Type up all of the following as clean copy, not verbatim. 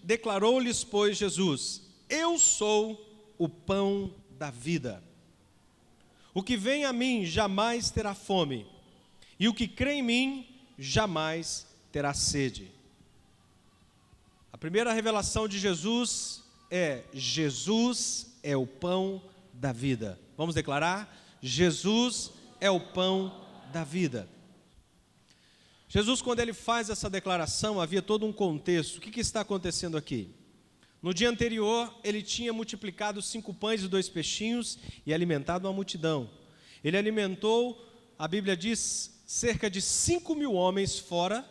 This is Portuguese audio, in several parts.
Declarou-lhes, pois, Jesus: eu sou o pão da vida. O que vem a mim jamais terá fome, e o que crê em mim jamais terá sede. A primeira revelação de Jesus é o pão da vida. Vamos declarar? Jesus é o pão da vida. Jesus, quando ele faz essa declaração, havia todo um contexto. O que está acontecendo aqui? No dia anterior, ele tinha multiplicado 5 pães e 2 peixinhos e alimentado uma multidão. Ele alimentou, a Bíblia diz, cerca de 5.000 homens, fora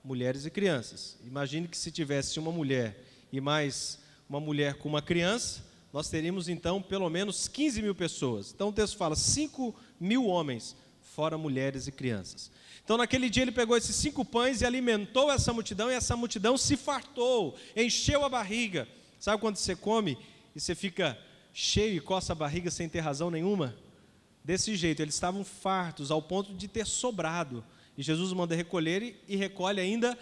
mulheres e crianças. Imagine que se tivesse uma mulher e mais uma mulher com uma criança, nós teríamos então pelo menos 15.000 pessoas. Então o texto fala 5.000 homens, fora mulheres e crianças. Então naquele dia ele pegou esses 5 pães e alimentou essa multidão, e essa multidão se fartou, encheu a barriga. Sabe quando você come e você fica cheio e coça a barriga sem ter razão nenhuma? Desse jeito, eles estavam fartos ao ponto de ter sobrado. E Jesus manda recolher e recolhe ainda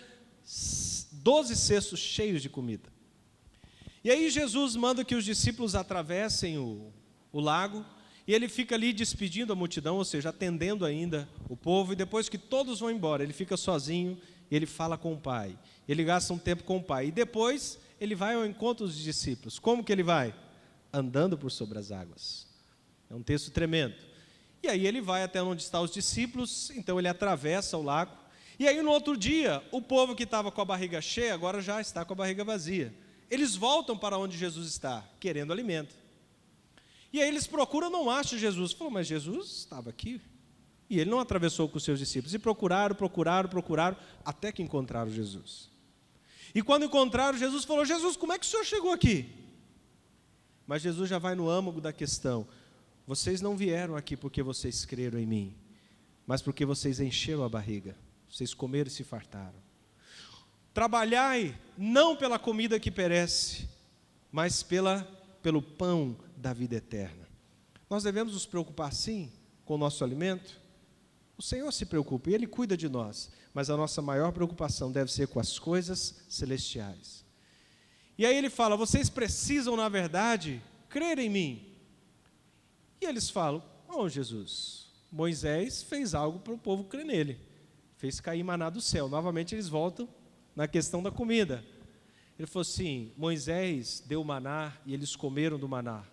12 cestos cheios de comida. E aí Jesus manda que os discípulos atravessem o lago, e ele fica ali despedindo a multidão, ou seja, atendendo ainda o povo, e depois que todos vão embora, ele fica sozinho, e ele fala com o Pai, ele gasta um tempo com o Pai, e depois ele vai ao encontro dos discípulos. Como que ele vai? Andando por sobre as águas. É um texto tremendo. E aí ele vai até onde estão os discípulos, então ele atravessa o lago, e aí no outro dia, o povo que estava com a barriga cheia, agora já está com a barriga vazia. Eles voltam para onde Jesus está, querendo alimento. E aí eles procuram, não acham Jesus. Falam, mas Jesus estava aqui. E ele não atravessou com os seus discípulos. E procuraram, até que encontraram Jesus. E quando encontraram, Jesus falou, Jesus, como é que o senhor chegou aqui? Mas Jesus já vai no âmago da questão. Vocês não vieram aqui porque vocês creram em mim, mas porque vocês encheram a barriga. Vocês comeram e se fartaram. Trabalhai não pela comida que perece, mas pelo pão da vida eterna. Nós devemos nos preocupar sim com o nosso alimento. O Senhor se preocupa e Ele cuida de nós, mas a nossa maior preocupação deve ser com as coisas celestiais. E aí ele fala, vocês precisam na verdade crer em mim. E eles falam, Jesus, Moisés fez algo para o povo crer nele, fez cair maná do céu. Novamente eles voltam na questão da comida. Ele falou assim, Moisés deu maná e eles comeram do maná.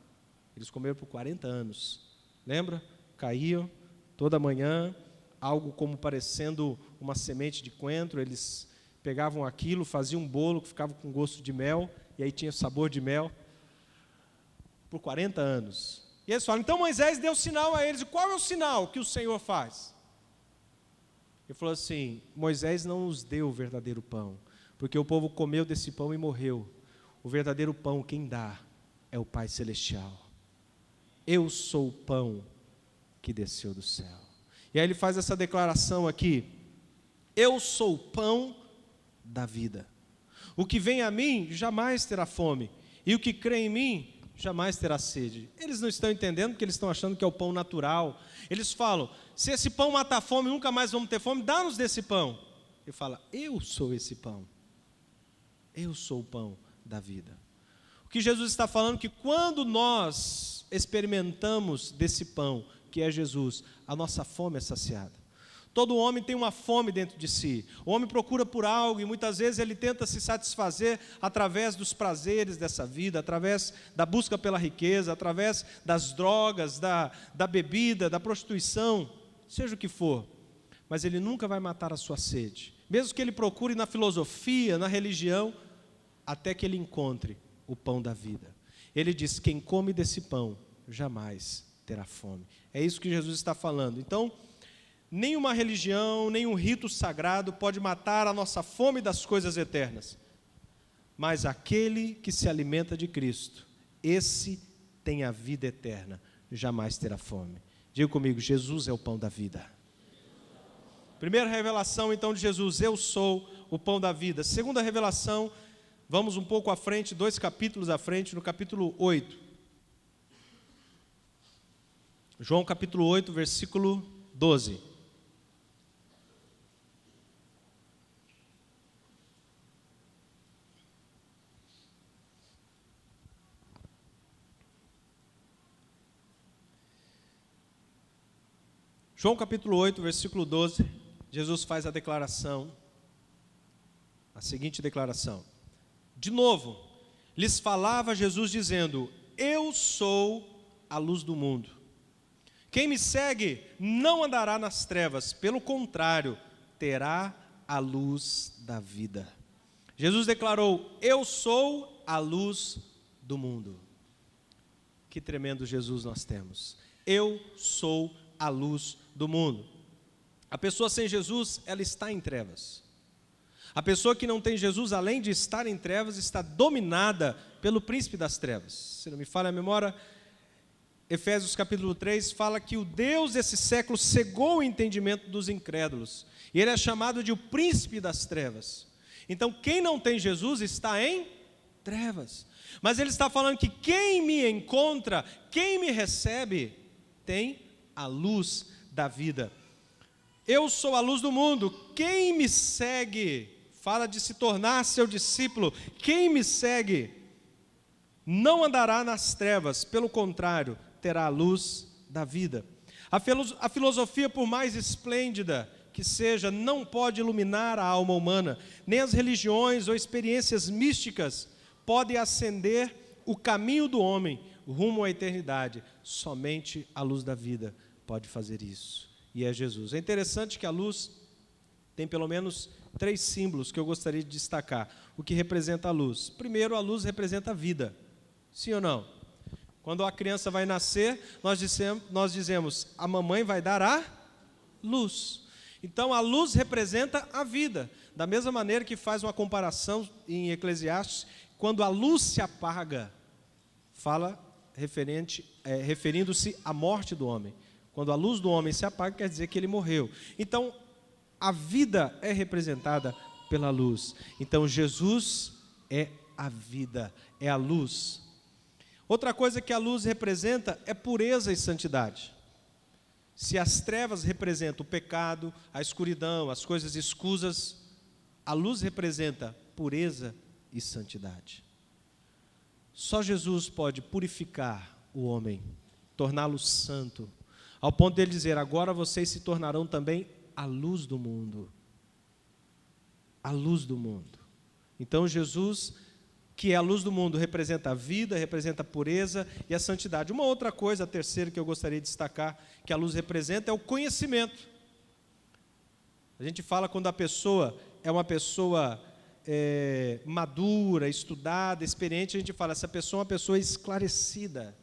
Eles comeram por 40 anos. Lembra? Caíam toda manhã, algo como parecendo uma semente de coentro. Eles pegavam aquilo, faziam um bolo que ficava com gosto de mel, e aí tinha sabor de mel, por 40 anos. E eles falam, então Moisés deu sinal a eles. E qual é o sinal que o Senhor faz? Ele falou assim, Moisés não nos deu o verdadeiro pão, porque o povo comeu desse pão e morreu. O verdadeiro pão, quem dá, é o Pai Celestial. Eu sou o pão que desceu do céu. E aí ele faz essa declaração aqui, eu sou o pão da vida. O que vem a mim jamais terá fome, e o que crê em mim jamais terá sede. Eles não estão entendendo, porque eles estão achando que é o pão natural. Eles falam, se esse pão matar fome, nunca mais vamos ter fome, dá-nos desse pão. Ele fala, eu sou esse pão. Eu sou o pão da vida. O que Jesus está falando é que quando nós experimentamos desse pão, que é Jesus, a nossa fome é saciada. Todo homem tem uma fome dentro de si. O homem procura por algo e muitas vezes ele tenta se satisfazer através dos prazeres dessa vida, através da busca pela riqueza, através das drogas, da bebida, da prostituição, seja o que for. Mas ele nunca vai matar a sua sede. Mesmo que ele procure na filosofia, na religião, até que ele encontre o pão da vida. Ele diz, quem come desse pão jamais terá fome. É isso que Jesus está falando. Então, nenhuma religião, nenhum rito sagrado pode matar a nossa fome das coisas eternas. Mas aquele que se alimenta de Cristo, esse tem a vida eterna, jamais terá fome. Diga comigo, Jesus é o pão da vida. Primeira revelação então de Jesus, eu sou o pão da vida. Segunda revelação, vamos um pouco à frente, 2 capítulos à frente, no capítulo 8. João capítulo 8, versículo 12. João capítulo 8, versículo 12, Jesus faz a seguinte declaração. De novo, lhes falava Jesus dizendo: eu sou a luz do mundo. Quem me segue não andará nas trevas, pelo contrário, terá a luz da vida. Jesus declarou: eu sou a luz do mundo. Que tremendo Jesus nós temos. Eu sou a luz do mundo. A pessoa sem Jesus, ela está em trevas. A pessoa que não tem Jesus, além de estar em trevas, está dominada pelo príncipe das trevas. Se não me falha a memória, Efésios capítulo 3 fala que o Deus desse século cegou o entendimento dos incrédulos. E ele é chamado de o príncipe das trevas. Então, quem não tem Jesus está em trevas. Mas ele está falando que quem me encontra, quem me recebe, tem a luz da vida. Eu sou a luz do mundo. Quem me segue, fala de se tornar seu discípulo. Quem me segue não andará nas trevas, pelo contrário, terá a luz da vida. A filosofia, por mais esplêndida que seja, não pode iluminar a alma humana, nem as religiões ou experiências místicas podem acender o caminho do homem rumo à eternidade. Somente a luz da vida pode fazer isso, e é Jesus. É interessante que a luz tem pelo menos 3 símbolos que eu gostaria de destacar. O que representa a luz? Primeiro, a luz representa a vida. Sim ou não? Quando a criança vai nascer, nós dizemos, a mamãe vai dar a luz. Então, a luz representa a vida. Da mesma maneira que faz uma comparação em Eclesiastes, quando a luz se apaga, fala referindo-se à morte do homem. Quando a luz do homem se apaga, quer dizer que ele morreu. Então, a vida é representada pela luz. Então, Jesus é a vida, é a luz. Outra coisa que a luz representa é pureza e santidade. Se as trevas representam o pecado, a escuridão, as coisas escusas, a luz representa pureza e santidade. Só Jesus pode purificar o homem, torná-lo santo, ao ponto de ele dizer: agora vocês se tornarão também a luz do mundo. A luz do mundo. Então Jesus, que é a luz do mundo, representa a vida, representa a pureza e a santidade. Uma outra coisa, a terceira que eu gostaria de destacar, que a luz representa, é o conhecimento. A gente fala quando a pessoa é uma pessoa madura, estudada, experiente, a gente fala, essa pessoa é uma pessoa esclarecida.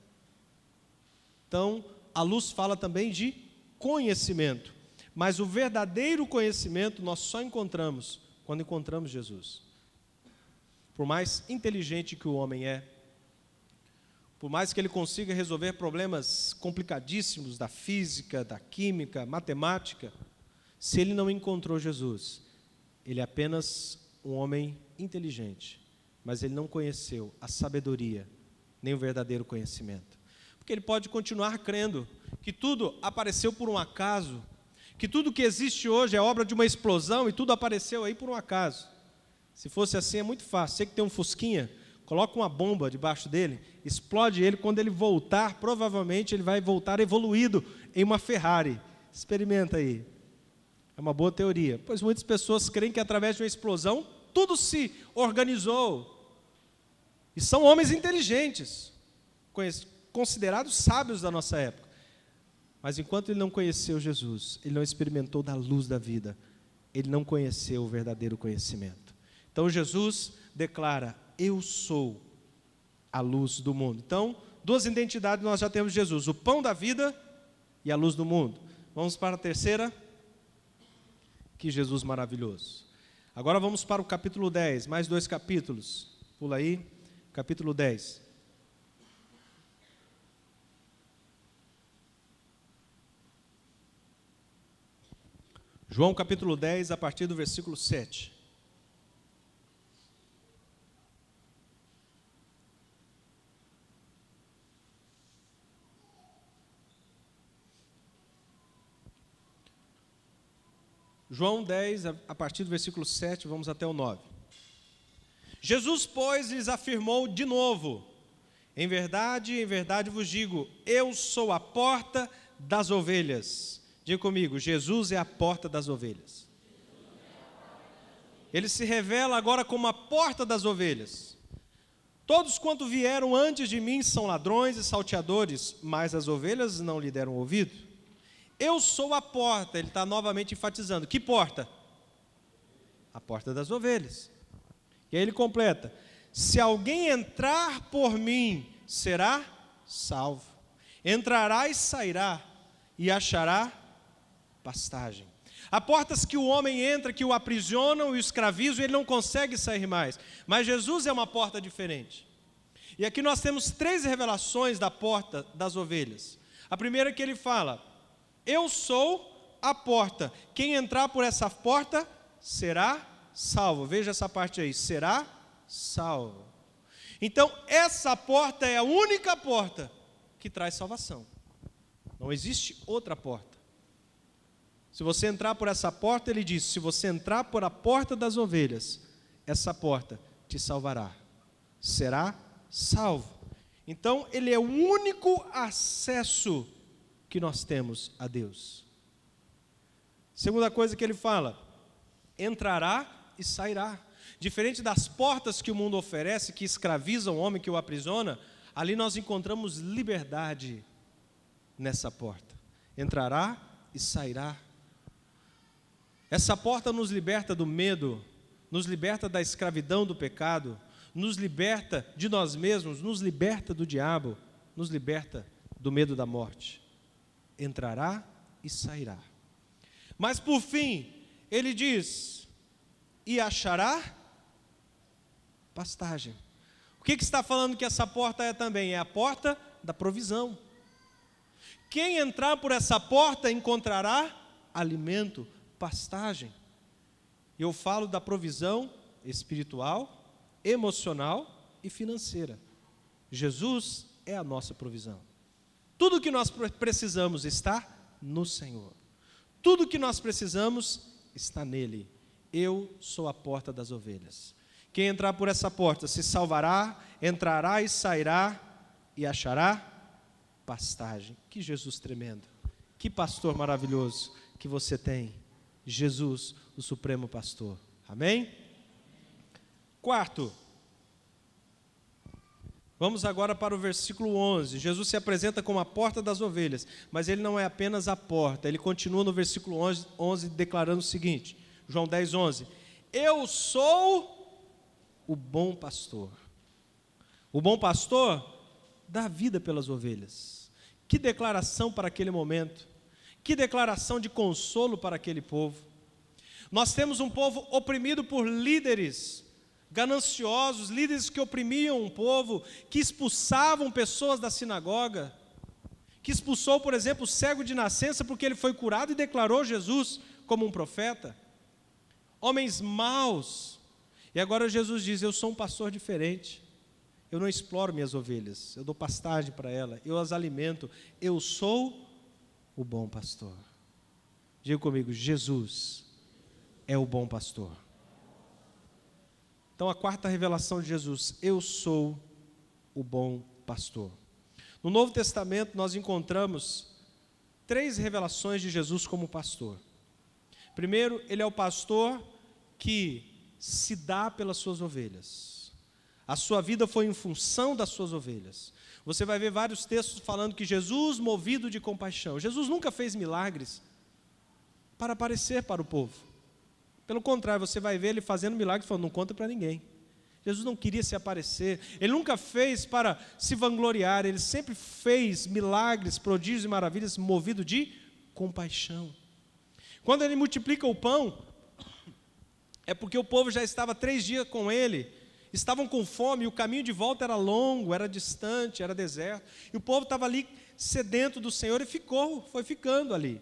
Então, a luz fala também de conhecimento. Mas o verdadeiro conhecimento nós só encontramos quando encontramos Jesus. Por mais inteligente que o homem é, por mais que ele consiga resolver problemas complicadíssimos da física, da química, matemática, se ele não encontrou Jesus, ele é apenas um homem inteligente, mas ele não conheceu a sabedoria, nem o verdadeiro conhecimento. Porque ele pode continuar crendo que tudo apareceu por um acaso, que tudo que existe hoje é obra de uma explosão e tudo apareceu aí por um acaso. Se fosse assim, é muito fácil. Você que tem um fusquinha, coloca uma bomba debaixo dele, explode ele, quando ele voltar, provavelmente ele vai voltar evoluído em uma Ferrari. Experimenta aí. É uma boa teoria. Pois muitas pessoas creem que através de uma explosão, tudo se organizou. E são homens inteligentes, considerados sábios da nossa época. Mas enquanto ele não conheceu Jesus, ele não experimentou da luz da vida, ele não conheceu o verdadeiro conhecimento. Então Jesus declara: eu sou a luz do mundo. Então, 2 identidades nós já temos: Jesus, o pão da vida e a luz do mundo. Vamos para a terceira. Que Jesus maravilhoso. Agora vamos para o capítulo 10, mais 2 capítulos. Pula aí, capítulo 10. João capítulo 10, a partir do versículo 7. João 10, a partir do versículo 7, vamos até o 9. Jesus, pois, lhes afirmou de novo: em verdade vos digo, eu sou a porta das ovelhas. Diga comigo, Jesus é a porta das ovelhas. Ele se revela agora como a porta das ovelhas. Todos quanto vieram antes de mim são ladrões e salteadores, mas as ovelhas não lhe deram ouvido. Eu sou a porta, ele está novamente enfatizando. Que porta? A porta das ovelhas. E aí ele completa: se alguém entrar por mim, será salvo. Entrará e sairá, e achará pastagem. Há portas que o homem entra, que o aprisionam e o escravizam, e ele não consegue sair mais. Mas Jesus é uma porta diferente. E aqui nós temos 3 revelações da porta das ovelhas. A primeira é que ele fala: eu sou a porta. Quem entrar por essa porta será salvo. Veja essa parte aí, será salvo. Então, essa porta é a única porta que traz salvação. Não existe outra porta. Se você entrar por essa porta, ele diz, se você entrar por a porta das ovelhas, essa porta te salvará. Será salvo. Então, ele é o único acesso que nós temos a Deus. Segunda coisa que ele fala: entrará e sairá. Diferente das portas que o mundo oferece, que escravizam o homem, que o aprisiona, ali nós encontramos liberdade nessa porta. Entrará e sairá. Essa porta nos liberta do medo, nos liberta da escravidão do pecado, nos liberta de nós mesmos, nos liberta do diabo, nos liberta do medo da morte. Entrará e sairá. Mas por fim, ele diz: e achará pastagem. O que está falando que essa porta é também? É a porta da provisão. Quem entrar por essa porta encontrará alimento, pastagem. Eu falo da provisão espiritual, emocional e financeira. Jesus é a nossa provisão. Tudo que nós precisamos está no Senhor. Tudo que nós precisamos está nele. Eu sou a porta das ovelhas. Quem entrar por essa porta se salvará, entrará e sairá e achará pastagem. Que Jesus tremendo. Que pastor maravilhoso que você tem. Jesus, o supremo pastor. Amém? Quarto, vamos agora para o versículo 11. Jesus se apresenta como a porta das ovelhas, mas ele não é apenas a porta. Ele continua no versículo 11 declarando o seguinte, João 10, 11. Eu sou o bom pastor. O bom pastor dá vida pelas ovelhas. Que declaração para aquele momento. Que declaração de consolo para aquele povo. Nós temos um povo oprimido por líderes gananciosos, líderes que oprimiam um povo, que expulsavam pessoas da sinagoga, que expulsou, por exemplo, o cego de nascença porque ele foi curado e declarou Jesus como um profeta. Homens maus. E agora Jesus diz, eu sou um pastor diferente. Eu não exploro minhas ovelhas, eu dou pastagem para elas, eu as alimento. Eu sou o bom pastor. Diga comigo, Jesus é o bom pastor. Então, a quarta revelação de Jesus, eu sou o bom pastor. No Novo Testamento, nós encontramos 3 revelações de Jesus como pastor. Primeiro, ele é o pastor que se dá pelas suas ovelhas. A sua vida foi em função das suas ovelhas. Você vai ver vários textos falando que Jesus, movido de compaixão. Jesus nunca fez milagres para aparecer para o povo. Pelo contrário, você vai ver ele fazendo milagres, falando, não conta para ninguém. Jesus não queria se aparecer, ele nunca fez para se vangloriar, ele sempre fez milagres, prodígios e maravilhas, movido de compaixão. Quando ele multiplica o pão, é porque o povo já estava 3 dias com ele, estavam com fome, e o caminho de volta era longo, era distante, era deserto, e o povo estava ali sedento do Senhor e foi ficando ali.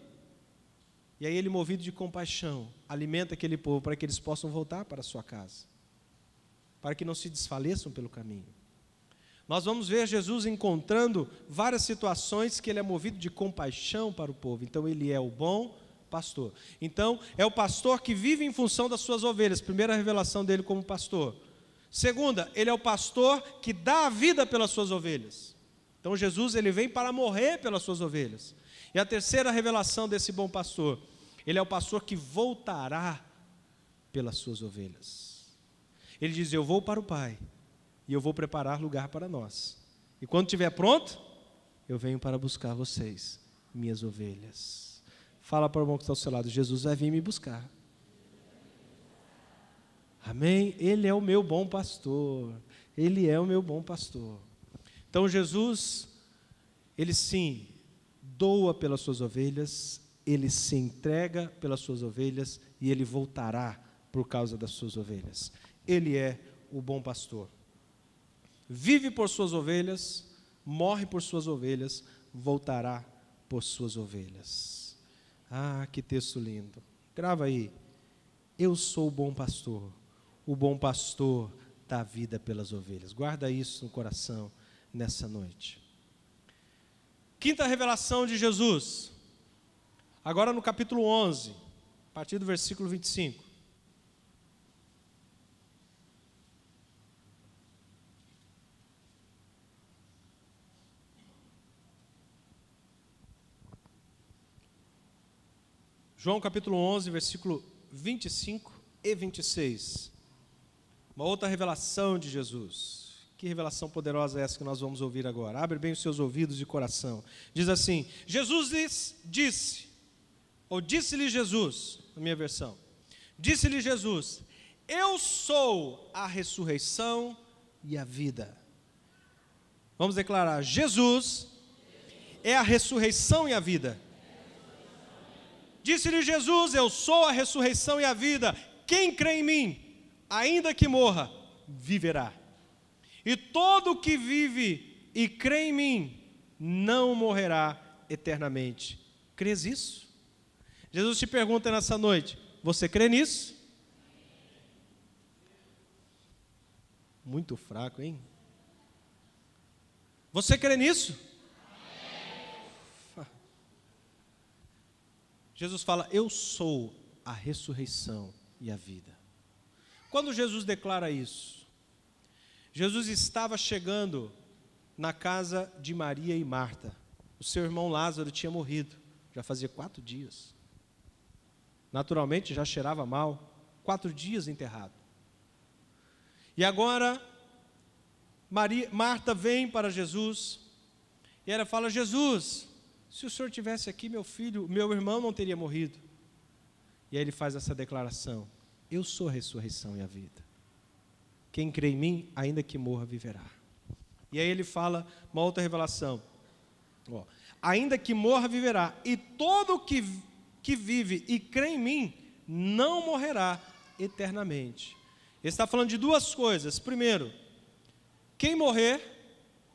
E aí ele, movido de compaixão, alimenta aquele povo para que eles possam voltar para a sua casa, para que não se desfaleçam pelo caminho. Nós vamos ver Jesus encontrando várias situações que ele é movido de compaixão para o povo. Então ele é o bom pastor. Então é o pastor que vive em função das suas ovelhas. Primeira revelação dele como pastor. Segunda, ele é o pastor que dá a vida pelas suas ovelhas. Então Jesus ele vem para morrer pelas suas ovelhas. E a terceira revelação desse bom pastor, ele é o pastor que voltará pelas suas ovelhas. Ele diz: eu vou para o Pai, e eu vou preparar lugar para nós. E quando estiver pronto, eu venho para buscar vocês, minhas ovelhas. Fala para o irmão que está ao seu lado: Jesus vai vir me buscar. Amém? Ele é o meu bom pastor. Ele é o meu bom pastor. Então Jesus, ele sim, doa pelas suas ovelhas, ele se entrega pelas suas ovelhas e ele voltará por causa das suas ovelhas. Ele é o bom pastor. Vive por suas ovelhas, morre por suas ovelhas, voltará por suas ovelhas. Ah, que texto lindo. Grava aí. Eu sou o bom pastor. O bom pastor dá vida pelas ovelhas. Guarda isso no coração nessa noite. Quinta revelação de Jesus. Agora no capítulo 11, a partir do versículo 25. João capítulo 11, versículo 25 e 26. Uma outra revelação de Jesus. Que revelação poderosa é essa que nós vamos ouvir agora? Abre bem os seus ouvidos e coração. Diz assim: Jesus lhes disse, ou disse-lhe Jesus, na minha versão, disse-lhe Jesus: eu sou a ressurreição e a vida. Vamos declarar: Jesus é a ressurreição e a vida. Disse-lhe Jesus: eu sou a ressurreição e a vida. Quem crê em mim, ainda que morra, viverá. E todo que vive e crê em mim, não morrerá eternamente. Crês isso? Jesus te pergunta nessa noite: você crê nisso? Muito fraco, hein? Você crê nisso? Jesus fala: eu sou a ressurreição e a vida. Quando Jesus declara isso, Jesus estava chegando na casa de Maria e Marta. O seu irmão Lázaro tinha morrido, já fazia 4 dias. Naturalmente já cheirava mal, 4 dias enterrado. E agora, Marta vem para Jesus, e ela fala: Jesus, se o senhor tivesse aqui, meu irmão não teria morrido. E aí ele faz essa declaração: eu sou a ressurreição e a vida. Quem crê em mim, ainda que morra, viverá. E aí ele fala uma outra revelação: ainda que morra, viverá. E todo que vive e crê em mim, não morrerá eternamente. Ele está falando de 2 coisas. Primeiro, quem morrer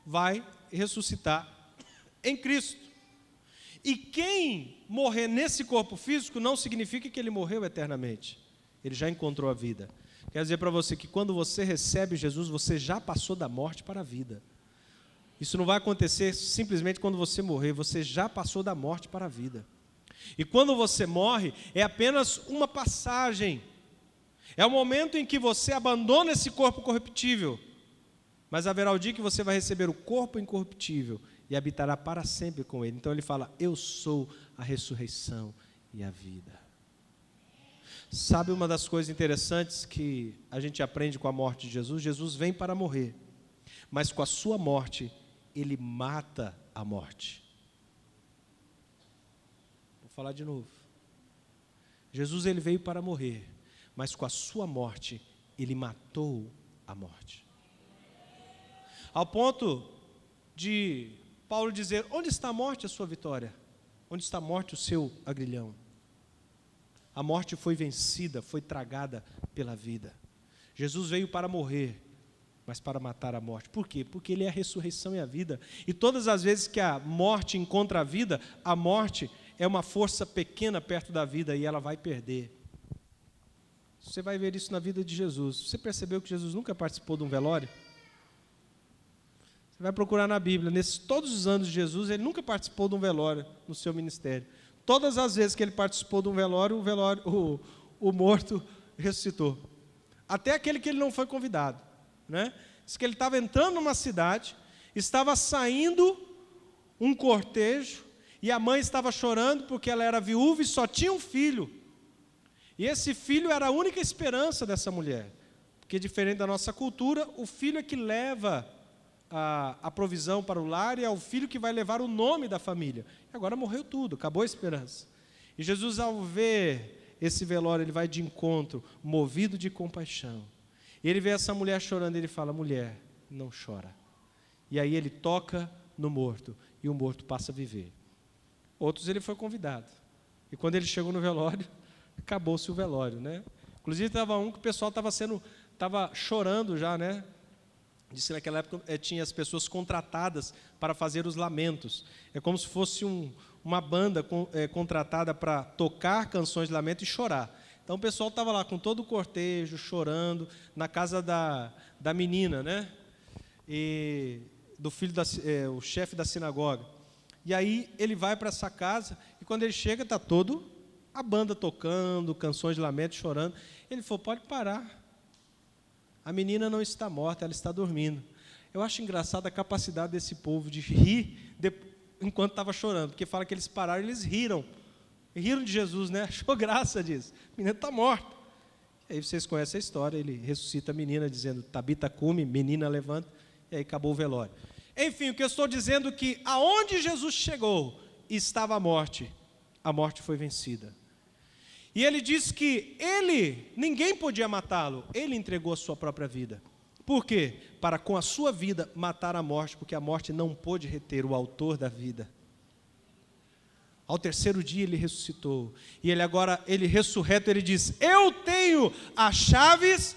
vai ressuscitar em Cristo. E quem morrer nesse corpo físico não significa que ele morreu eternamente. Ele já encontrou a vida. Quero dizer para você que quando você recebe Jesus, você já passou da morte para a vida. Isso não vai acontecer simplesmente quando você morrer, você já passou da morte para a vida. E quando você morre, é apenas uma passagem. É o momento em que você abandona esse corpo corruptível. Mas haverá o dia que você vai receber o corpo incorruptível e habitará para sempre com ele. Então ele fala: eu sou a ressurreição e a vida. Sabe uma das coisas interessantes que a gente aprende com a morte de Jesus? Jesus vem para morrer, mas com a sua morte, ele mata a morte. Vou falar de novo. Jesus, ele veio para morrer, mas com a sua morte, ele matou a morte. Ao ponto de Paulo dizer: onde está a morte, a sua vitória? Onde está a morte, o seu agrilhão? A morte foi vencida, foi tragada pela vida. Jesus veio para morrer, mas para matar a morte. Por quê? Porque ele é a ressurreição e a vida. E todas as vezes que a morte encontra a vida, a morte é uma força pequena perto da vida e ela vai perder. Você vai ver isso na vida de Jesus. Você percebeu que Jesus nunca participou de um velório? Você vai procurar na Bíblia, todos os anos de Jesus, ele nunca participou de um velório no seu ministério. Todas as vezes que ele participou de um velório, o morto ressuscitou. Até aquele que ele não foi convidado, né? Diz que ele estava entrando numa cidade, estava saindo um cortejo, E a mãe estava chorando porque ela era viúva e só tinha um filho. E esse filho era a única esperança dessa mulher. Porque, diferente da nossa cultura, o filho é que leva a provisão para o lar e é o filho que vai levar o nome da família. E agora morreu tudo, acabou a esperança. E Jesus, ao ver esse velório, ele vai de encontro, movido de compaixão. E ele vê essa mulher chorando e ele fala: mulher, não chora. E aí ele toca no morto e o morto passa a viver. Outros ele foi convidado. E quando ele chegou no velório, acabou-se o velório, né? Inclusive estava um que o pessoal estava chorando já, né? Disse que naquela época tinha as pessoas contratadas para fazer os lamentos. É como se fosse uma banda contratada para tocar canções de lamento e chorar. Então o pessoal estava lá com todo o cortejo, chorando, na casa da menina, né? E do filho, o chefe da sinagoga. E aí ele vai para essa casa, e quando ele chega, está toda a banda tocando, canções de lamento, chorando. Ele falou: pode parar. A menina não está morta, ela está dormindo. Eu acho engraçado a capacidade desse povo de rir enquanto estava chorando, porque fala que eles pararam, eles riram de Jesus, né? Achou graça disso. A menina está morta. E aí vocês conhecem a história, ele ressuscita a menina dizendo: Tabita cume, menina levanta, e aí acabou o velório. Enfim, o que eu estou dizendo é que aonde Jesus chegou estava a morte foi vencida. E ele diz que ninguém podia matá-lo, ele entregou a sua própria vida. Por quê? Para com a sua vida matar a morte, porque a morte não pôde reter o autor da vida. Ao terceiro dia ele ressuscitou, e ele ressurreto, ele diz: eu tenho as chaves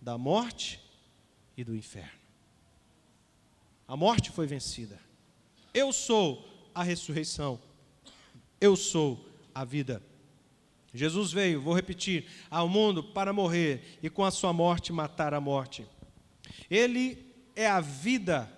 da morte e do inferno. A morte foi vencida. Eu sou a ressurreição, eu sou a vida. Jesus veio, vou repetir, ao mundo para morrer e com a sua morte matar a morte. Ele é a vida.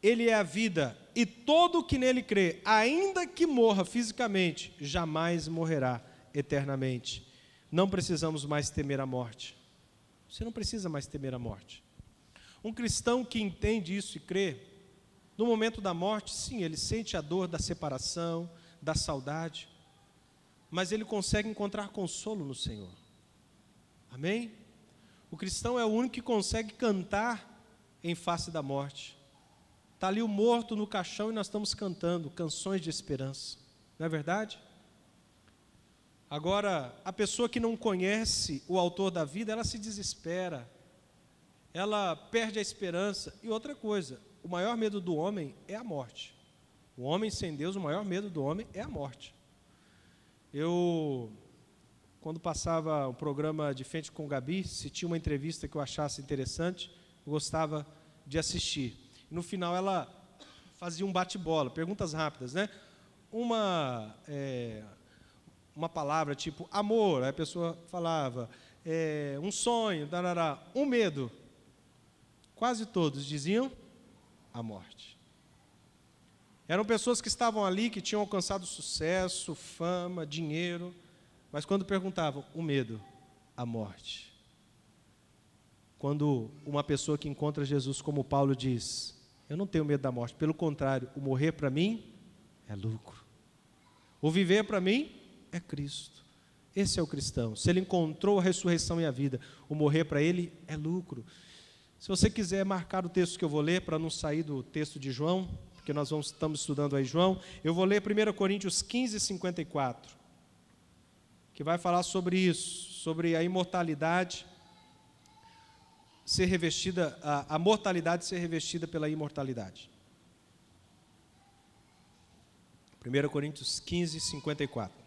Ele é a vida, e todo o que nele crê, ainda que morra fisicamente, jamais morrerá eternamente. Não precisamos mais temer a morte. Você não precisa mais temer a morte. Um cristão que entende isso e crê, no momento da morte, sim, ele sente a dor da separação, da saudade, mas ele consegue encontrar consolo no Senhor. Amém? O cristão é o único que consegue cantar em face da morte. Está ali o morto no caixão e nós estamos cantando canções de esperança. Não é verdade? Agora, a pessoa que não conhece o autor da vida, ela se desespera. Ela perde a esperança. E outra coisa, o maior medo do homem é a morte. O homem sem Deus, o maior medo do homem é a morte. Quando passava o programa de Frente com o Gabi, se tinha uma entrevista que eu achasse interessante, eu gostava de assistir. No final ela fazia um bate-bola, perguntas rápidas, né? Uma palavra tipo amor, aí a pessoa falava, um sonho, darará, um medo. Quase todos diziam a morte. Eram pessoas que estavam ali, que tinham alcançado sucesso, fama, dinheiro, mas quando perguntavam, o medo, a morte. Quando uma pessoa que encontra Jesus, como Paulo diz, eu não tenho medo da morte, pelo contrário, o morrer para mim é lucro. O viver para mim é Cristo. Esse é o cristão. Se ele encontrou a ressurreição e a vida, o morrer para ele é lucro. Se você quiser marcar o texto que eu vou ler, para não sair do texto de João, porque nós estamos estudando aí João, eu vou ler 1 Coríntios 15, 54, que vai falar sobre isso, sobre a imortalidade ser revestida, a mortalidade ser revestida pela imortalidade. 1 Coríntios 15, 54.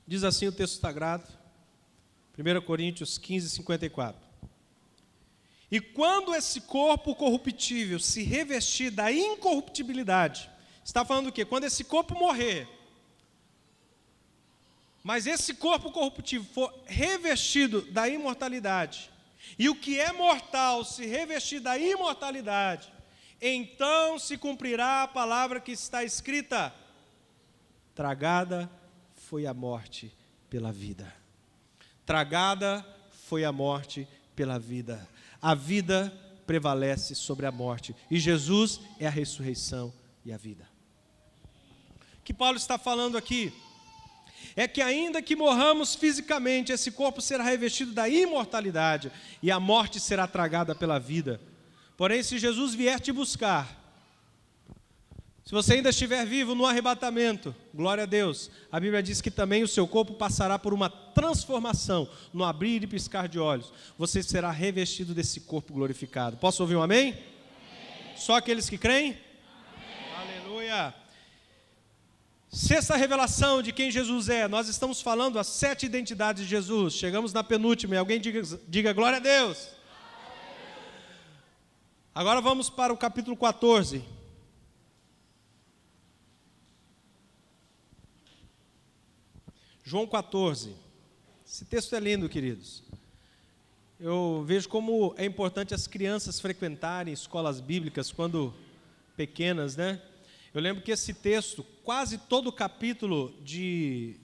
Diz assim o texto sagrado, 1 Coríntios 15, 54. E quando esse corpo corruptível se revestir da incorruptibilidade, está falando o quê? Quando esse corpo morrer, mas esse corpo corruptível for revestido da imortalidade, e o que é mortal se revestir da imortalidade, então se cumprirá a palavra que está escrita: tragada foi a morte pela vida. Tragada foi a morte pela vida. A vida prevalece sobre a morte. E Jesus é a ressurreição e a vida. O que Paulo está falando aqui é que ainda que morramos fisicamente, esse corpo será revestido da imortalidade e a morte será tragada pela vida. Porém, se Jesus vier te buscar, se você ainda estiver vivo no arrebatamento, glória a Deus, a Bíblia diz que também o seu corpo passará por uma transformação, no abrir e piscar de olhos. Você será revestido desse corpo glorificado. Posso ouvir um amém? Amém. Só aqueles que creem? Amém. Aleluia. Sexta revelação de quem Jesus é. Nós estamos falando as 7 identidades de Jesus. Chegamos na penúltima e alguém diga glória a Deus. Agora vamos para o capítulo 14. João 14. Esse texto é lindo, queridos. Eu vejo como é importante as crianças frequentarem escolas bíblicas quando pequenas, né? Eu lembro que esse texto, quase todo o capítulo de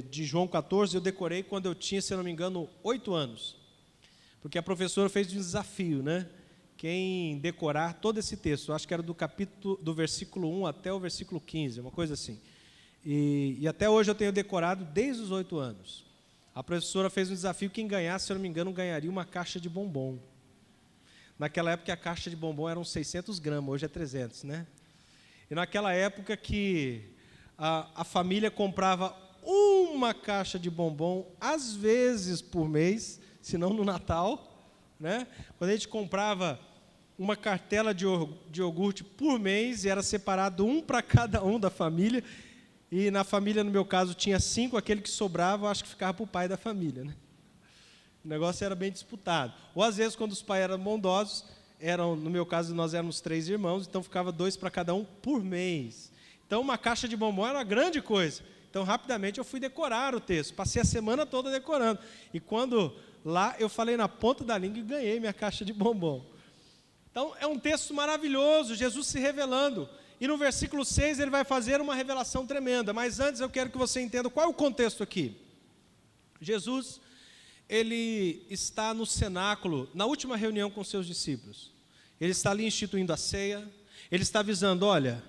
João 14, eu decorei quando eu tinha, se não me engano, 8 anos. Porque a professora fez um desafio, né? Quem decorar todo esse texto, eu acho que era do versículo 1 até o versículo 15, uma coisa assim. E até hoje eu tenho decorado desde os 8 anos. A professora fez um desafio, quem ganhasse, se eu não me engano, ganharia uma caixa de bombom. Naquela época a caixa de bombom eram 600 gramas, hoje é 300, né? E naquela época que a família comprava uma caixa de bombom, às vezes por mês, se não no Natal, né? Quando a gente comprava uma cartela de iogurte por mês, e era separado um para cada um da família, e na família, no meu caso, tinha 5, aquele que sobrava, eu acho que ficava para o pai da família, né? O negócio era bem disputado. Ou às vezes, quando os pais eram bondosos, no meu caso, nós éramos 3 irmãos, então ficava 2 para cada um por mês. Então, uma caixa de bombom era uma grande coisa. Então, rapidamente, eu fui decorar o texto. Passei a semana toda decorando. E quando lá, eu falei na ponta da língua e ganhei minha caixa de bombom. Então, é um texto maravilhoso, Jesus se revelando. E no versículo 6 ele vai fazer uma revelação tremenda. Mas antes eu quero que você entenda qual é o contexto aqui. Jesus, ele está no cenáculo, na última reunião com seus discípulos. Ele está ali instituindo a ceia. Ele está avisando, olha,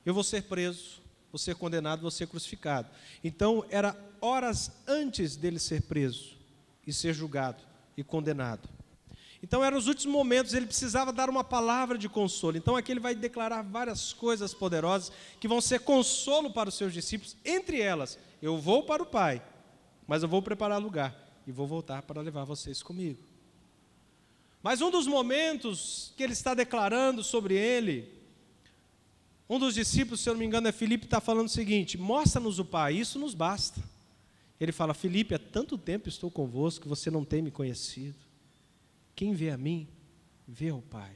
eu vou ser preso, vou ser condenado, vou ser crucificado. Então, era horas antes dele ser preso e ser julgado e condenado. Então, eram os últimos momentos, ele precisava dar uma palavra de consolo. Então, aqui ele vai declarar várias coisas poderosas que vão ser consolo para os seus discípulos. Entre elas, eu vou para o Pai, mas eu vou preparar lugar e vou voltar para levar vocês comigo. Mas um dos momentos que ele está declarando sobre ele, um dos discípulos, se eu não me engano é Filipe, está falando o seguinte: mostra-nos o Pai, isso nos basta. Ele fala, Filipe, há tanto tempo estou convosco que você não tem me conhecido. Quem vê a mim, vê ao Pai.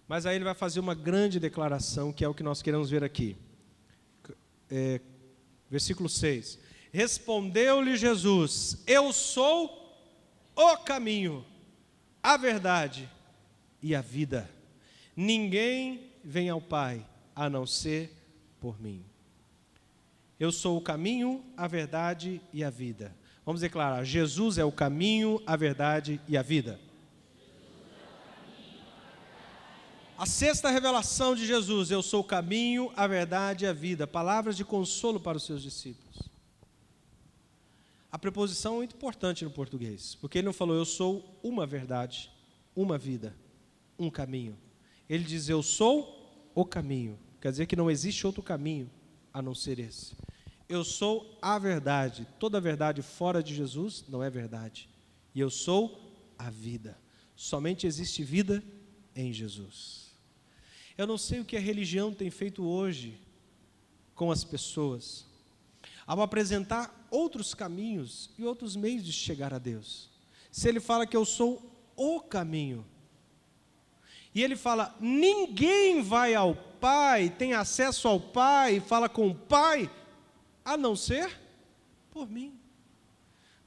Mas aí ele vai fazer uma grande declaração, que é o que nós queremos ver aqui. Versículo 6. Respondeu-lhe Jesus, eu sou o caminho, a verdade e a vida. Ninguém vem ao Pai, a não ser por mim. Eu sou o caminho, a verdade e a vida. Vamos declarar, Jesus é o caminho, a verdade e a vida. A sexta revelação de Jesus, eu sou o caminho, a verdade e a vida. Palavras de consolo para os seus discípulos. A preposição é muito importante no português, porque ele não falou, eu sou uma verdade, uma vida, um caminho. Ele diz, eu sou o caminho. Quer dizer que não existe outro caminho a não ser esse. Eu sou a verdade. Toda verdade fora de Jesus não é verdade. E eu sou a vida. Somente existe vida em Jesus. Eu não sei o que a religião tem feito hoje com as pessoas, ao apresentar outros caminhos e outros meios de chegar a Deus. Se ele fala que eu sou o caminho, e ele fala, ninguém vai ao Pai, tem acesso ao Pai, fala com o Pai, a não ser por mim.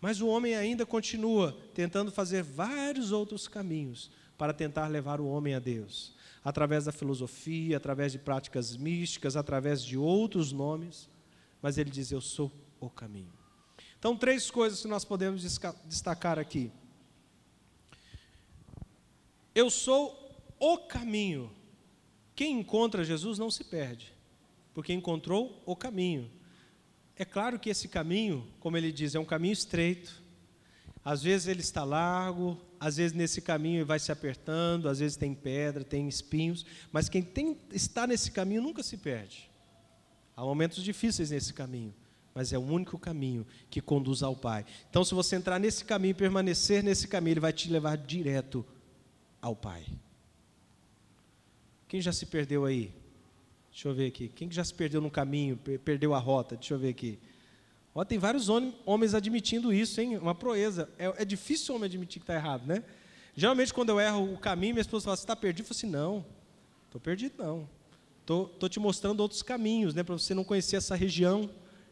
Mas o homem ainda continua tentando fazer vários outros caminhos para tentar levar o homem a Deus. Através da filosofia, através de práticas místicas, através de outros nomes. Mas ele diz, eu sou o caminho. Então, 3 coisas que nós podemos destacar aqui. Eu sou o caminho. Quem encontra Jesus não se perde, porque encontrou o caminho. É claro que esse caminho, como ele diz, é um caminho estreito. Às vezes ele está largo, às vezes nesse caminho ele vai se apertando, às vezes tem pedra, tem espinhos, mas quem está nesse caminho nunca se perde. Há momentos difíceis nesse caminho, mas é o único caminho que conduz ao Pai. Então, se você entrar nesse caminho e permanecer nesse caminho, ele vai te levar direto ao Pai. Quem já se perdeu aí? Deixa eu ver aqui. Quem já se perdeu no caminho, perdeu a rota? Deixa eu ver aqui. Ó, tem vários homens admitindo isso, hein? Uma proeza. É difícil o homem admitir que está errado, né? Geralmente, quando eu erro o caminho, minha esposa fala, você está perdido? Eu falo assim, não, estou perdido não. Estou te mostrando outros caminhos, né? Para você não conhecer essa região,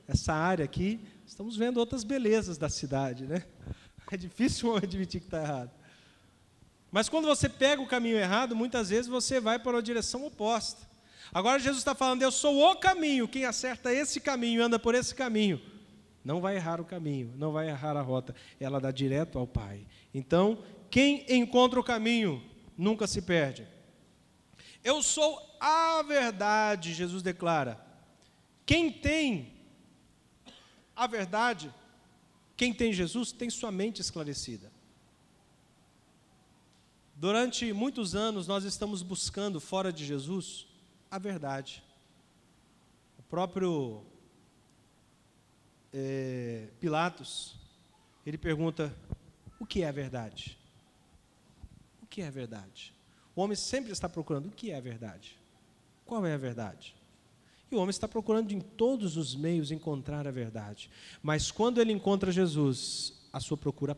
essa área aqui. Estamos vendo outras belezas da cidade, né? É difícil o homem admitir que está errado. Mas quando você pega o caminho errado, muitas vezes você vai para a direção oposta. Agora Jesus está falando, eu sou o caminho, quem acerta esse caminho, anda por esse caminho, não vai errar o caminho, não vai errar a rota, ela dá direto ao Pai. Então, quem encontra o caminho, nunca se perde. Eu sou a verdade, Jesus declara. Quem tem a verdade, quem tem Jesus, tem sua mente esclarecida. Durante muitos anos, nós estamos buscando, fora de Jesus, a verdade. O próprio Pilatos, ele pergunta, o que é a verdade? O que é a verdade? O homem sempre está procurando, o que é a verdade? Qual é a verdade? E o homem está procurando em todos os meios encontrar a verdade. Mas quando ele encontra Jesus, a sua procura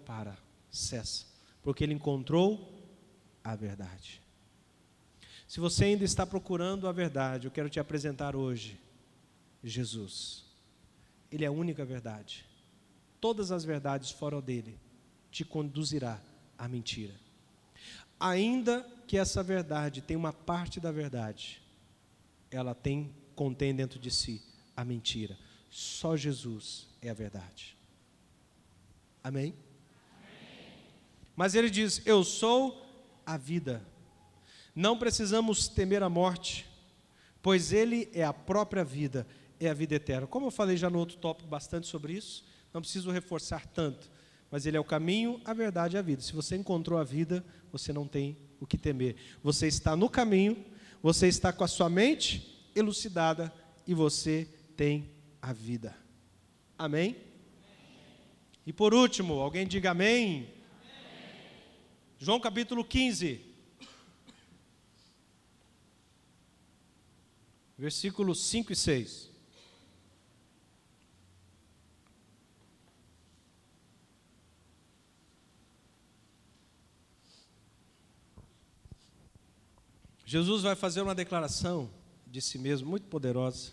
cessa. Porque ele encontrou a verdade. Se você ainda está procurando a verdade, eu quero te apresentar hoje Jesus. Ele é a única verdade. Todas as verdades fora dele te conduzirá à mentira. Ainda que essa verdade tenha uma parte da verdade, ela contém dentro de si a mentira. Só Jesus é a verdade. Amém? Mas ele diz, eu sou a vida. Não precisamos temer a morte, pois ele é a própria vida, é a vida eterna. Como eu falei já no outro tópico bastante sobre isso, não preciso reforçar tanto, mas ele é o caminho, a verdade e a vida. Se você encontrou a vida, você não tem o que temer. Você está no caminho, você está com a sua mente elucidada e você tem a vida. Amém? E por último, alguém diga amém? João capítulo 15, versículos 5 e 6. Jesus vai fazer uma declaração de si mesmo muito poderosa,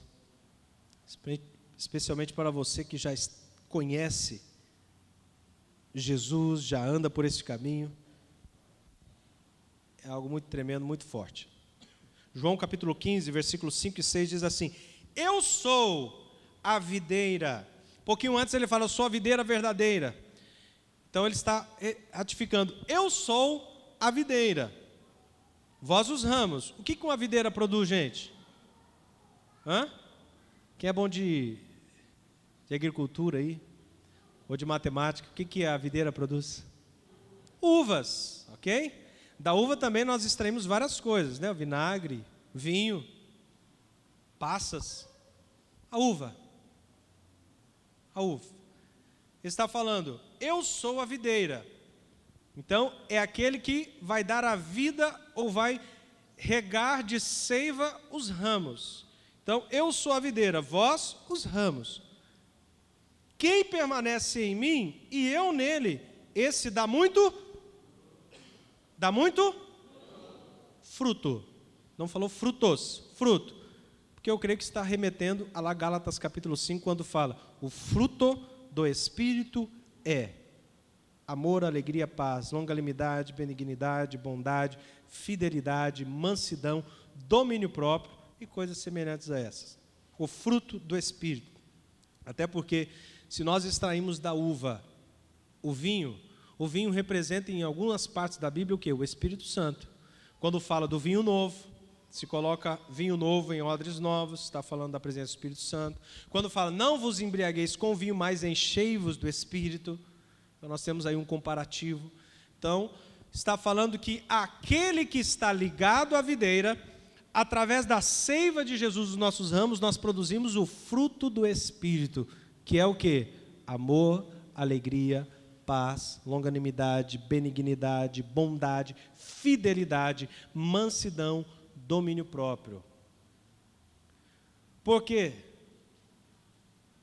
especialmente para você que já conhece Jesus, já anda por esse caminho. É algo muito tremendo, muito forte. João capítulo 15, versículos 5 e 6 diz assim, eu sou a videira. Um pouquinho antes ele fala, eu sou a videira verdadeira. Então ele está ratificando, eu sou a videira, vós os ramos. O que uma videira produz, gente? Quem é bom de agricultura aí? Ou de matemática? O que a videira produz? Uvas, ok? Da uva também nós extraímos várias coisas, né? O vinagre, vinho, passas. A uva. Ele está falando, eu sou a videira. Então, é aquele que vai dar a vida ou vai regar de seiva os ramos. Então, eu sou a videira, vós os ramos. Quem permanece em mim e eu nele, esse dá muito fruto. Não falou frutos, fruto. Porque eu creio que está remetendo a lá Gálatas capítulo 5, quando fala, o fruto do Espírito é amor, alegria, paz, longanimidade, benignidade, bondade, fidelidade, mansidão, domínio próprio e coisas semelhantes a essas. O fruto do Espírito. Até porque se nós extraímos da uva o vinho representa em algumas partes da Bíblia o quê? O Espírito Santo. Quando fala do vinho novo, se coloca vinho novo em odres novos, está falando da presença do Espírito Santo. Quando fala, não vos embriagueis com vinho, mas enchei-vos do Espírito. Então nós temos aí um comparativo. Então, está falando que aquele que está ligado à videira, através da seiva de Jesus dos nossos ramos, nós produzimos o fruto do Espírito, que é o quê? Amor, alegria, paz, longanimidade, benignidade, bondade, fidelidade, mansidão, domínio próprio. Porque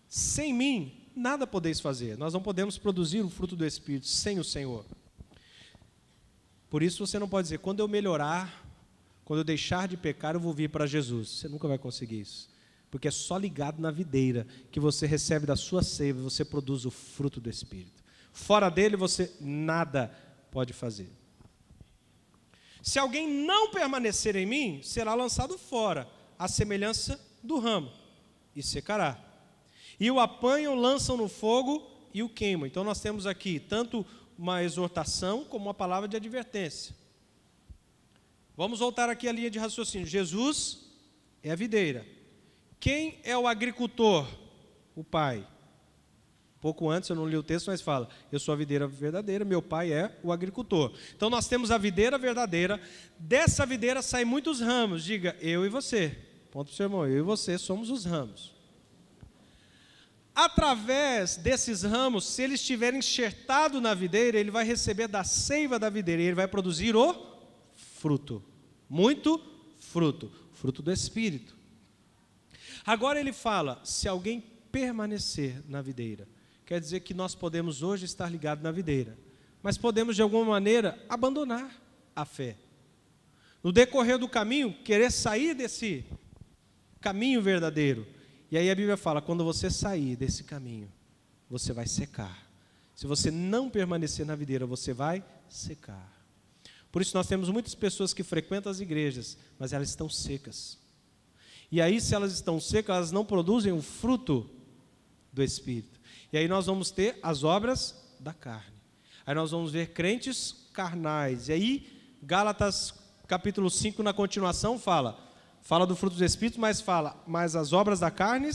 sem mim nada podeis fazer. Nós não podemos produzir o fruto do Espírito sem o Senhor. Por isso você não pode dizer, quando eu melhorar, quando eu deixar de pecar, eu vou vir para Jesus. Você nunca vai conseguir isso. Porque é só ligado na videira que você recebe da sua seiva e você produz o fruto do Espírito. Fora dele você nada pode fazer. Se alguém não permanecer em mim, será lançado fora, à semelhança do ramo, e secará. E o apanham, lançam no fogo e o queimam. Então nós temos aqui tanto uma exortação como uma palavra de advertência. Vamos voltar aqui à linha de raciocínio. Jesus é a videira. Quem é o agricultor? O Pai. Pouco antes, eu não li o texto, mas fala, eu sou a videira verdadeira, meu pai é o agricultor. Então nós temos a videira verdadeira, dessa videira saem muitos ramos, diga, eu e você. Ponto para o seu irmão, eu e você somos os ramos. Através desses ramos, se ele estiver enxertado na videira, ele vai receber da seiva da videira, e ele vai produzir o fruto, muito fruto, fruto do Espírito. Agora ele fala, se alguém permanecer na videira, quer dizer que nós podemos hoje estar ligados na videira, mas podemos de alguma maneira abandonar a fé. No decorrer do caminho, querer sair desse caminho verdadeiro. E aí a Bíblia fala, quando você sair desse caminho, você vai secar. Se você não permanecer na videira, você vai secar. Por isso nós temos muitas pessoas que frequentam as igrejas, mas elas estão secas. E aí, se elas estão secas, elas não produzem o fruto do Espírito. E aí nós vamos ter as obras da carne. Aí nós vamos ver crentes carnais. E aí, Gálatas capítulo 5, na continuação, fala do fruto do Espírito, mas as obras da carne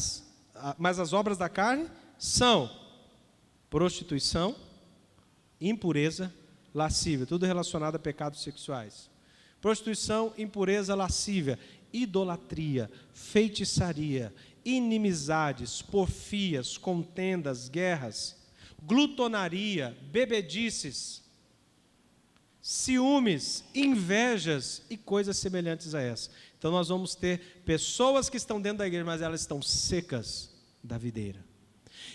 são prostituição, impureza, lascívia, tudo relacionado a pecados sexuais. Prostituição, impureza, lascívia, idolatria, feitiçaria, inimizades, porfias, contendas, guerras, glutonaria, bebedices, ciúmes, invejas e coisas semelhantes a essa. Então nós vamos ter pessoas que estão dentro da igreja, mas elas estão secas da videira.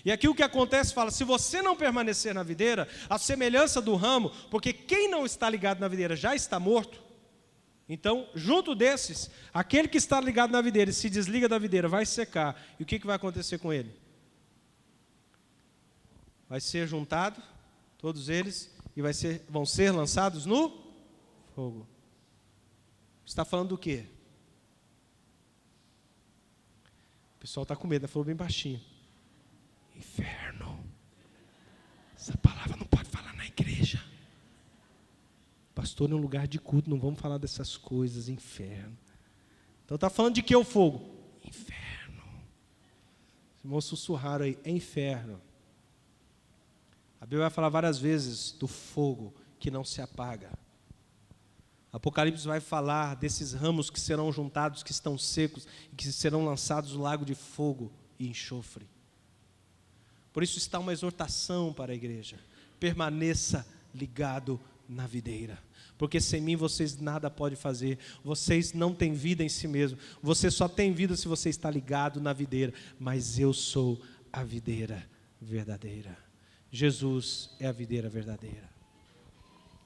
E aqui o que acontece, fala, se você não permanecer na videira, a semelhança do ramo, porque quem não está ligado na videira já está morto. Então, junto desses, aquele que está ligado na videira e se desliga da videira vai secar. E o que vai acontecer com ele? Vai ser juntado, todos eles, e vão ser lançados no fogo. Está falando do quê? O pessoal está com medo, falou bem baixinho. Inferno. Essa palavra não pode falar na igreja. Pastor, em um lugar de culto, não vamos falar dessas coisas, inferno. Então está falando de que o fogo? Inferno. Os irmãos sussurraram aí, é inferno. A Bíblia vai falar várias vezes do fogo que não se apaga. Apocalipse vai falar desses ramos que serão juntados, que estão secos, e que serão lançados no lago de fogo e enxofre. Por isso está uma exortação para a igreja. Permaneça ligado na videira, porque sem mim vocês nada podem fazer, vocês não têm vida em si mesmo, você só tem vida se você está ligado na videira, mas eu sou a videira verdadeira. Jesus é a videira verdadeira.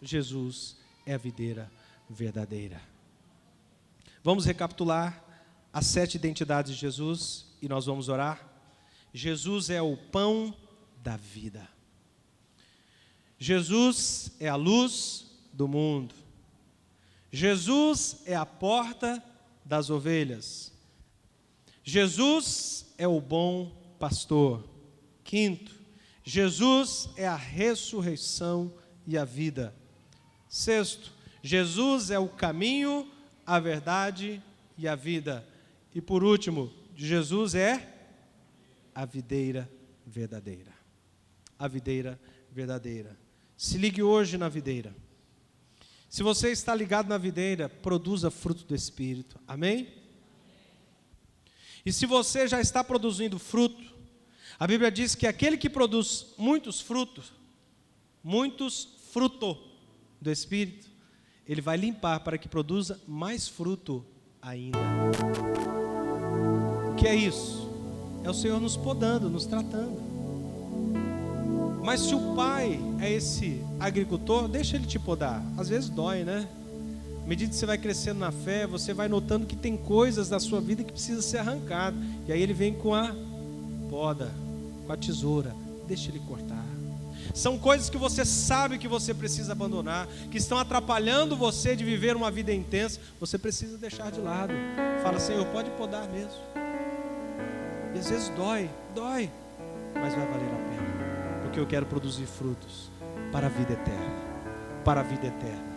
Jesus é a videira verdadeira. Vamos recapitular as 7 identidades de Jesus e nós vamos orar. Jesus é o pão da vida. Jesus é a luz do mundo. Jesus é a porta das ovelhas. Jesus é o bom pastor. Quinto, Jesus é a ressurreição e a vida. Sexto, Jesus é o caminho, a verdade e a vida. E por último, Jesus é a videira verdadeira. A videira verdadeira. Se ligue hoje na videira. Se você está ligado na videira, produza fruto do Espírito. Amém? E se você já está produzindo fruto, a Bíblia diz que aquele que produz muitos frutos do Espírito, ele vai limpar para que produza mais fruto ainda. O que é isso? É o Senhor nos podando, nos tratando. Mas se o pai é esse agricultor, deixa ele te podar. Às vezes dói, né? À medida que você vai crescendo na fé, você vai notando que tem coisas da sua vida que precisa ser arrancado. E aí ele vem com a poda, com a tesoura. Deixa ele cortar. São coisas que você sabe que você precisa abandonar, que estão atrapalhando você de viver uma vida intensa. Você precisa deixar de lado. Fala, Senhor, pode podar mesmo. E às vezes dói, mas vai valer a pena. Porque eu quero produzir frutos para a vida eterna. Para a vida eterna.